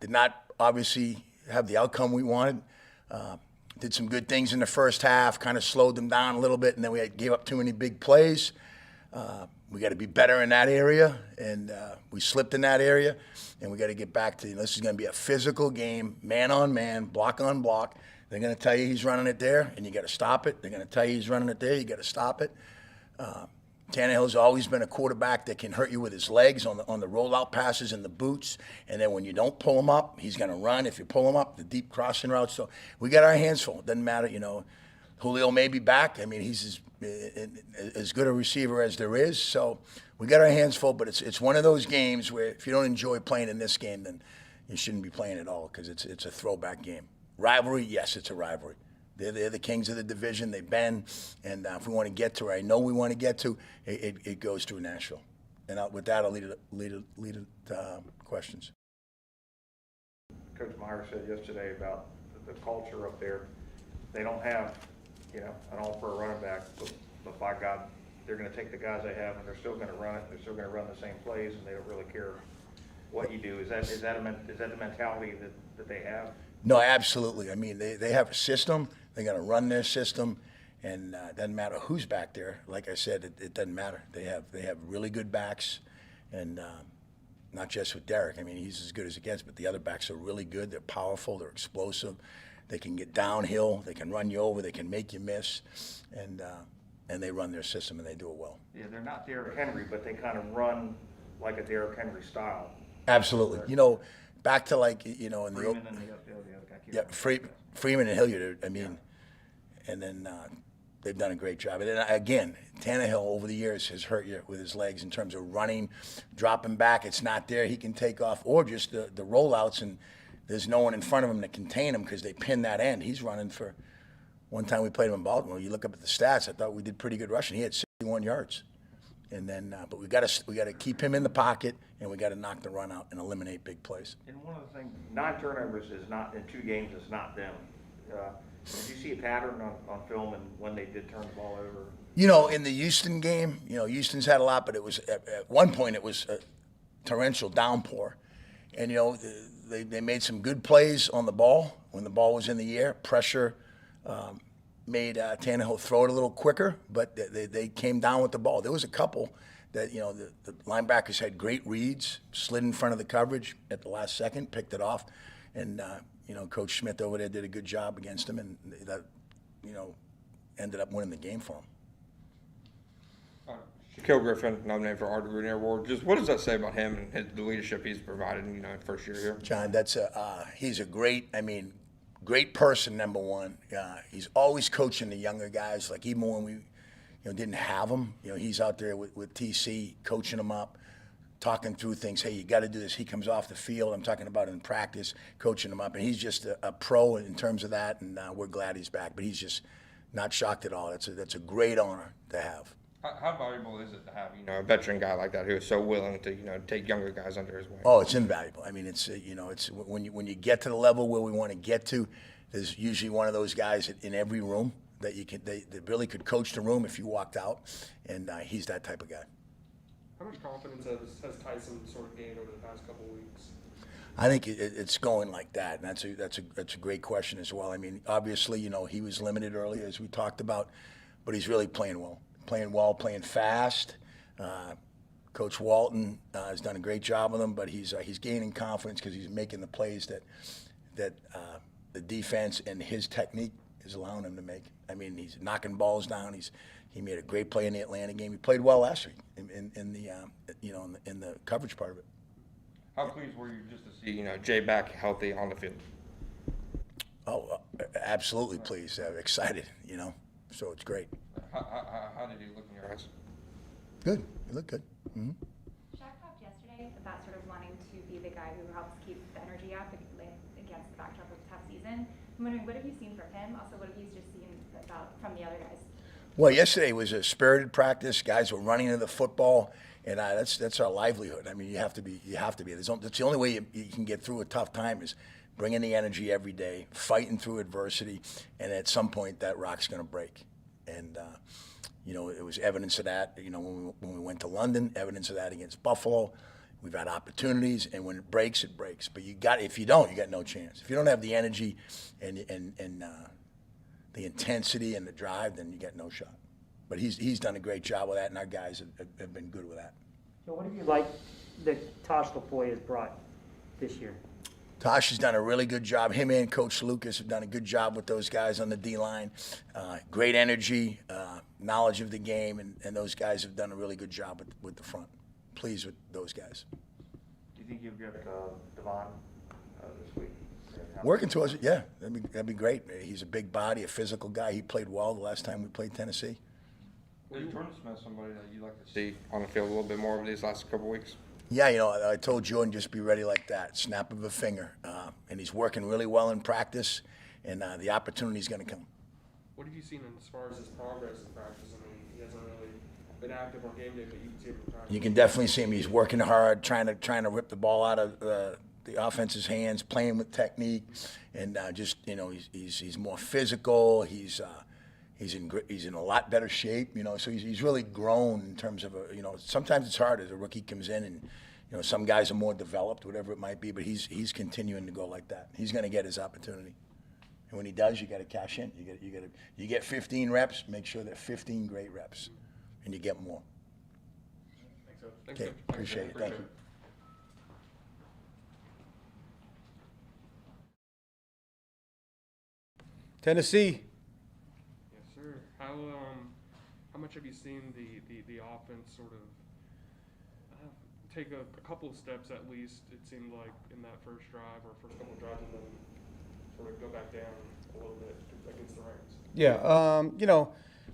Did not obviously have the outcome we wanted. Did some good things in the first half, kind of slowed them down a little bit, and then we gave up too many big plays. We got to be better in that area, and we slipped in that area, and we got to get back to, this is going to be a physical game, man on man, block on block. They're going to tell you he's running it there, and you got to stop it. They're going to tell you he's running it there, you got to stop it. Tannehill's always been a quarterback that can hurt you with his legs on the rollout passes and the boots. And then when you don't pull him up, he's going to run. If you pull him up, the deep crossing routes. So we got our hands full. It doesn't matter, Julio may be back. I mean, he's as good a receiver as there is. So we got our hands full. But it's one of those games where if you don't enjoy playing in this game, then you shouldn't be playing at all because it's a throwback game. Rivalry, yes, it's a rivalry. They're the kings of the division. They've been, and if we want to get to where I know we want to get to, it goes through Nashville. And with that, I'll lead it to questions. Coach Meyer said yesterday about the culture up there. They don't have, an all-pro running back, but by God, they're going to take the guys they have, and they're still going to run it. They're still going to run the same plays, and they don't really care what you do. Is that the mentality that they have? No, absolutely. I mean, they have a system. They're going to run their system, and it doesn't matter who's back there. Like I said, it doesn't matter. They have really good backs, and not just with Derek. I mean, he's as good as it gets, but the other backs are really good. They're powerful. They're explosive. They can get downhill. They can run you over. They can make you miss, and they run their system, and they do it well. Yeah, they're not Derrick Henry, but they kind of run like a Derrick Henry style. Absolutely. Back to in Freeman the Freeman and Hilliard. I mean, and then they've done a great job. And then again, Tannehill over the years has hurt you with his legs in terms of running, dropping back. It's not there. He can take off, or just the rollouts, and there's no one in front of him to contain him because they pin that end. He's running for. One time we played him in Baltimore. You look up at the stats. I thought we did pretty good rushing. He had 61 yards. And then, but we got to keep him in the pocket, and we got to knock the run out and eliminate big plays. And one of the things, 9 turnovers is not in 2 games. Is not them. Did you see a pattern on film and when they did turn the ball over? In the Houston game, Houston's had a lot, but it was at one point it was a torrential downpour, and they made some good plays on the ball when the ball was in the air. Pressure. Made Tannehill throw it a little quicker, but they came down with the ball. There was a couple that, the linebackers had great reads, slid in front of the coverage at the last second, picked it off, and, Coach Smith over there did a good job against them, and that, ended up winning the game for him. Shaquille Griffin, nominated for Art Grenier Award. Just what does that say about him and the leadership he's provided, in first year here? John, he's a great person, number one. He's always coaching the younger guys. Like even when we, didn't have him, he's out there with TC, coaching them up, talking through things. Hey, you got to do this. He comes off the field. I'm talking about in practice, coaching him up, and he's just a pro in terms of that. And we're glad he's back. But he's just not shocked at all. That's a great honor to have. How valuable is it to have a veteran guy like that who is so willing to take younger guys under his wing? Oh, it's invaluable. I mean, it's it's when you get to the level where we want to get to, there's usually one of those guys in every room that that really could coach the room if you walked out, and he's that type of guy. How much confidence has Tyson sort of gained over the past couple of weeks? I think it's going like that, and that's a great question as well. I mean, obviously, he was limited earlier as we talked about, but he's really playing well. Playing fast. Coach Walton has done a great job with him, but he's gaining confidence because he's making the plays that the defense and his technique is allowing him to make. I mean, he's knocking balls down. He made a great play in the Atlanta game. He played well last week in the coverage part of it. How pleased were you just to see Jay back healthy on the field? Oh, absolutely pleased. Excited. So it's great. How did he look in your eyes? Good. He looked good. Mm-hmm. Shaq talked yesterday about sort of wanting to be the guy who helps keep the energy up against the backdrop of a tough season. I'm wondering, what have you seen from him? Also, what have you just seen from the other guys? Well, yesterday was a spirited practice. Guys were running to the football, and that's our livelihood. I mean, you have to be. That's the only way you can get through a tough time is bringing the energy every day, fighting through adversity, and at some point that rock's going to break. And it was evidence of that. When we went to London, evidence of that against Buffalo. We've had opportunities, and when it breaks, it breaks. But if you don't, you got no chance. If you don't have the energy and the intensity and the drive, then you get no shot. But he's done a great job with that, and our guys have been good with that. So what have you liked that Tosh Laffoy has brought this year? Tosh has done a really good job. Him and Coach Lucas have done a good job with those guys on the D-line. Great energy, knowledge of the game, and those guys have done a really good job with the front. Pleased with those guys. Do you think you'll get Devon this week? Working towards it, yeah. That'd be great. He's a big body, a physical guy. He played well the last time we played Tennessee. Is Jordan Smith somebody that you like to see on the field a little bit more over these last couple weeks? Yeah, I told Jordan just be ready like that, snap of a finger. And he's working really well in practice, and the opportunity's going to come. What have you seen as far as his progress in practice? I mean, he hasn't really been active on game day, but you can see him in practice. You can definitely see him. He's working hard, trying to rip the ball out of the offense's hands, playing with technique, and he's more physical. He's in a lot better shape, so he's really grown in terms of sometimes it's hard as a rookie comes in and some guys are more developed, whatever it might be, but he's continuing to go like that. He's going to get his opportunity, and when he does, you got to cash in. You get 15 reps, make sure they're 15 great reps, and you get more. Thanks, Coach. Okay, Coach. appreciate it. Thank you. Tennessee. Yes, sir. How much have you seen the offense sort of take a couple of steps at least? It seemed like in that first drive or first couple of drives, and then sort of go back down a little bit against the Rams. Yeah,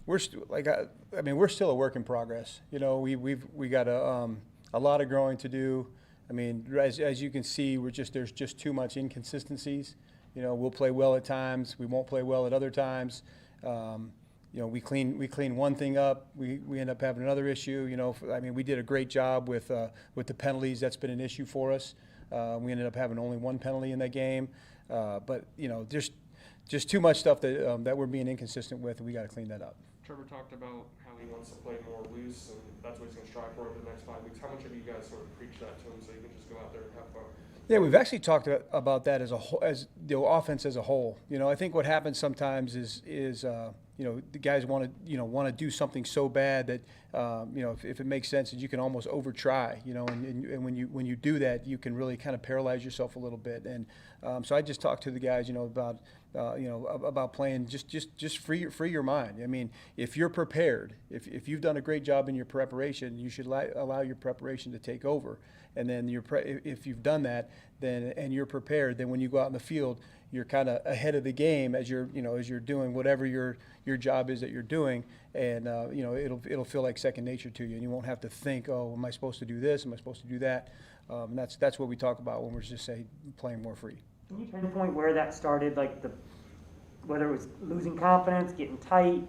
we're still a work in progress. We got a lot of growing to do. I mean, as you can see, there's just too much inconsistencies. We'll play well at times. We won't play well at other times. We clean one thing up. We end up having another issue. We did a great job with the penalties. That's been an issue for us. We ended up having only one penalty in that game. But just too much stuff that we're being inconsistent with, and we got to clean that up. Trevor talked about how he wants to play more loose, and that's what he's going to strive for over the next 5 weeks. How much have you guys sort of preached that to him so you can just go out there and have fun? Yeah, we've actually talked about that as the offense as a whole. I think what happens sometimes is the guys want to do something so bad that if it makes sense, that you can almost over try. And when you do that, you can really kind of paralyze yourself a little bit. And so I just talked to the guys, about playing just free your mind. I mean, if you're prepared, if you've done a great job in your preparation, you should allow your preparation to take over. And then if you've done that, and you're prepared, then when you go out in the field, you're kind of ahead of the game as you're doing whatever your job is that you're doing, and it'll feel like second nature to you, and you won't have to think, oh, am I supposed to do this? Am I supposed to do that? And that's what we talk about when we're just playing more free. Can you pinpoint where that started, whether it was losing confidence, getting tight,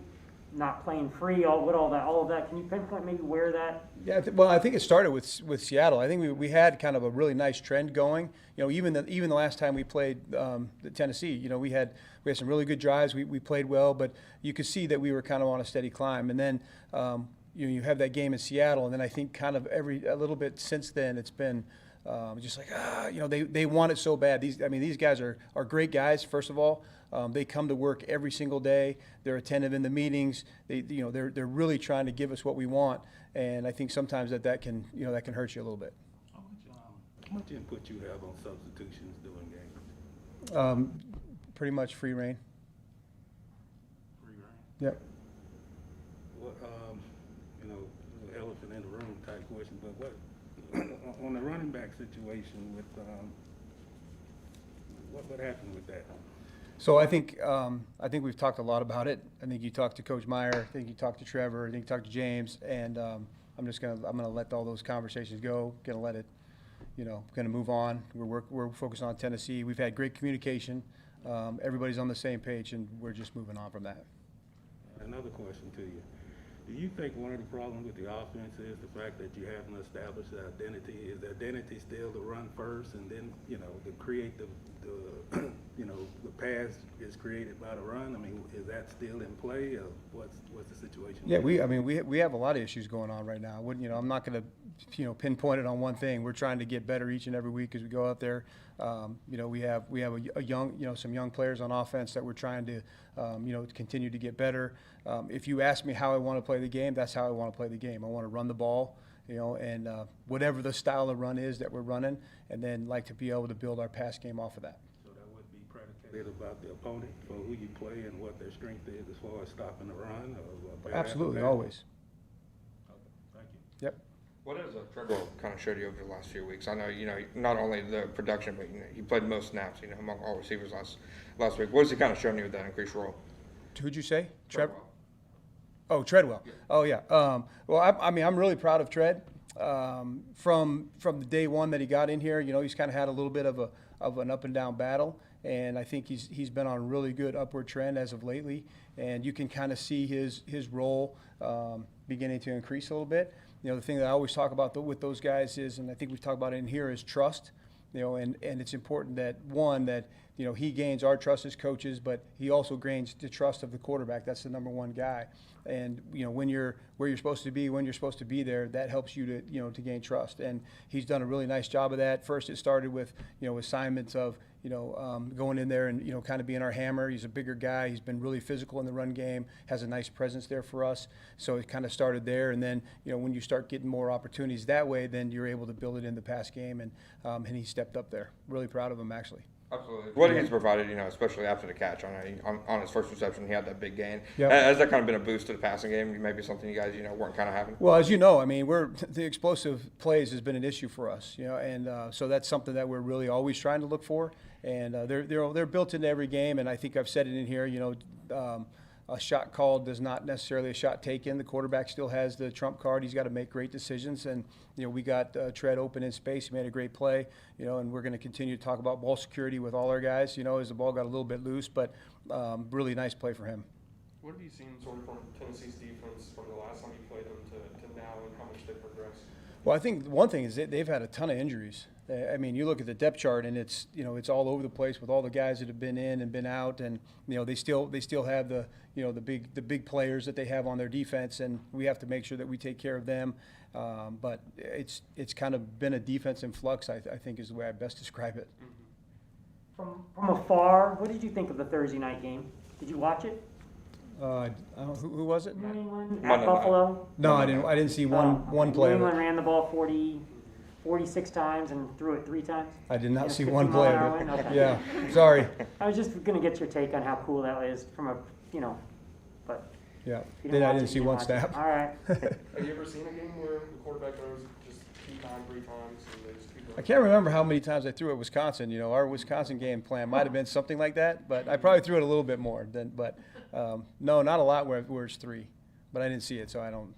not playing free, all of that? Can you pinpoint maybe where that? Yeah, I think it started with Seattle. I think we had kind of a really nice trend going. Even the last time we played Tennessee, we had some really good drives. We played well, but you could see that we were kind of on a steady climb. And then you have that game in Seattle, and then I think kind of a little bit since then it's been just like they want it so bad. These guys are great guys. First of all, they come to work every single day. They're attentive in the meetings. They're really trying to give us what we want. And I think sometimes that can hurt you a little bit. How much input you have on substitutions during games? Pretty much free reign. Free reign. Yep. What elephant in the room type question, but what on the running back situation with what happened with that? So I think we've talked a lot about it. I think you talked to Coach Meyer. I think you talked to Trevor. I think you talked to James. And I'm gonna let all those conversations go. Gonna let it, gonna move on. We're focused on Tennessee. We've had great communication. Everybody's on the same page, and we're just moving on from that. Another question to you. Do you think one of the problems with the offense is the fact that you haven't established the identity? Is the identity still to run first and then, to create the you know, the pass is created by the run? I mean, is that still in play, or what's the situation? Yeah, we have a lot of issues going on right now. I wouldn't, I'm not going to, pinpoint it on one thing. We're trying to get better each and every week as we go out there. We have a young, some young players on offense that we're trying to, continue to get better. If you ask me how I want to play the game, that's how I want to play the game. I want to run the ball, and whatever the style of run is that we're running, and then like to be able to build our pass game off of that. So that would be predicated about the opponent, for who you play and what their strength is as far as stopping the run, or Absolutely, always. Okay, thank you. Yep. What has Treadwell kind of showed you over the last few weeks? I know, not only the production, but, he played most snaps, among all receivers last week. What has he kind of shown you with that increased role? Who'd you say? Treadwell. Oh, Treadwell. Yeah. Oh, yeah. Well, I'm really proud of Tread. From the day one that he got in here, he's kind of had a little bit of an up and down battle, and I think he's been on a really good upward trend as of lately. And you can kind of see his role beginning to increase a little bit. The thing that I always talk about with those guys is, and I think we've talked about it in here, is trust. And it's important that he gains our trust as coaches, but he also gains the trust of the quarterback. That's the number one guy. And when you're where you're supposed to be, when you're supposed to be there, that helps you to gain trust. And he's done a really nice job of that. First, it started with assignments of going in there and kind of being our hammer. He's a bigger guy. He's been really physical in the run game. Has a nice presence there for us. So it kind of started there. And then when you start getting more opportunities that way, then you're able to build it in the pass game. And he stepped up there. Really proud of him, actually. Absolutely. What he's provided, especially after the catch on his first reception, he had that big gain. Yep. Has that kind of been a boost to the passing game? Maybe something you guys, weren't kind of having? Well, as you know, the explosive plays has been an issue for us, and so that's something that we're really always trying to look for. And they're built into every game, and I think I've said it in here, a shot called is not necessarily a shot taken. The quarterback still has the trump card. He's got to make great decisions. And, we got Tread open in space. He made a great play, and we're going to continue to talk about ball security with all our guys, as the ball got a little bit loose. But really nice play for him. What have you seen sort of from Tennessee's defense from the last time you played them to now, and how much they've progressed? Well, I think one thing is they've had a ton of injuries. You look at the depth chart, and it's it's all over the place with all the guys that have been in and been out, and they still have the the big players that they have on their defense, and we have to make sure that we take care of them. But it's kind of been a defense in flux. I think is the way I best describe it. From afar, what did you think of the Thursday night game? Did you watch it? I don't know, who was it? New England Monday at night. Buffalo? No, I didn't see one play New of England it. ran the ball 46 times and threw it 3 times. I did not Yeah, see 50 one play mile of an hour it. wind? Yeah, sorry. I was just gonna get your take on how cool that is from a, but Yeah, if you then I watch didn't it, see you one watch it. snap. All right. Have you ever seen a game where the quarterback throws just 2 times, 3 times, and they just keep going? I can't remember how many times I threw at Wisconsin. Our Wisconsin game plan might have been something like that, but I probably threw it a little bit more. No, not a lot where it's 3. But I didn't see it, so I don't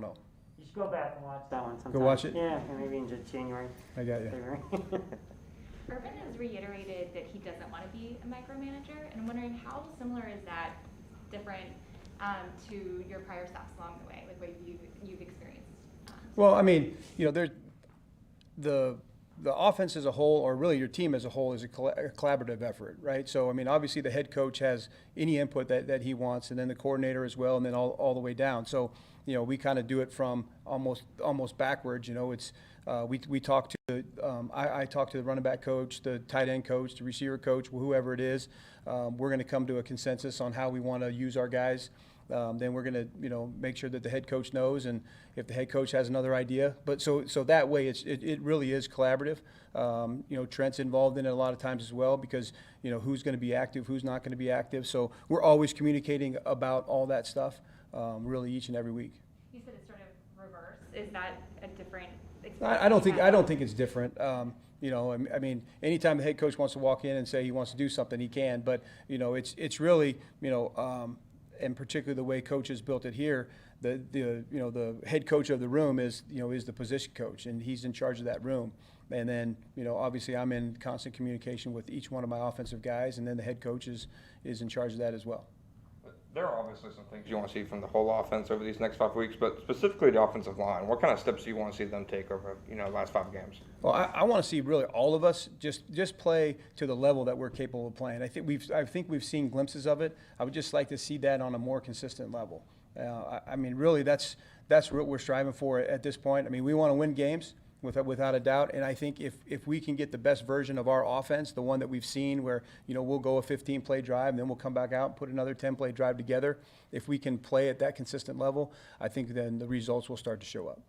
know. You should go back and watch that one sometime. Go watch it? Yeah, and maybe in just January, I got you. February. Urban has reiterated that he doesn't want to be a micromanager, and I'm wondering how similar is that different to your prior stops along the way, like what you've experienced? Well, the offense as a whole, or really your team as a whole, is a collaborative effort, right? So, obviously the head coach has any input that he wants, and then the coordinator as well, and then all the way down. So, we kind of do it from almost backwards. It's we talk to I talk to the running back coach, the tight end coach, the receiver coach, whoever it is. We're going to come to a consensus on how we want to use our guys. Then we're going to, make sure that the head coach knows, and if the head coach has another idea. But so that way, it really is collaborative. Trent's involved in it a lot of times as well, because who's going to be active, who's not going to be active. So we're always communicating about all that stuff, really each and every week. You said it's sort of reverse. Is that a different experience? I don't think it's different. Anytime the head coach wants to walk in and say he wants to do something, he can. But it's really and particularly the way coach has built it here, the head coach of the room is the position coach, and he's in charge of that room. And then obviously I'm in constant communication with each one of my offensive guys, and then the head coach is in charge of that as well. There are obviously some things you want to see from the whole offense over these next 5 weeks, but specifically the offensive line. What kind of steps do you want to see them take over, the last 5 games? Well, I want to see really all of us just play to the level that we're capable of playing. I think we've seen glimpses of it. I would just like to see that on a more consistent level. I mean, really, that's what we're striving for at this point. I mean, we want to win games without a doubt, and I think if we can get the best version of our offense, the one that we've seen where, we'll go a 15-play drive and then we'll come back out and put another 10-play drive together, if we can play at that consistent level, I think then the results will start to show up.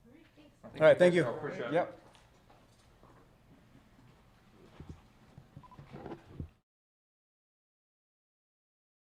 All right, thanks. All right, thank you. Appreciate it. Yep.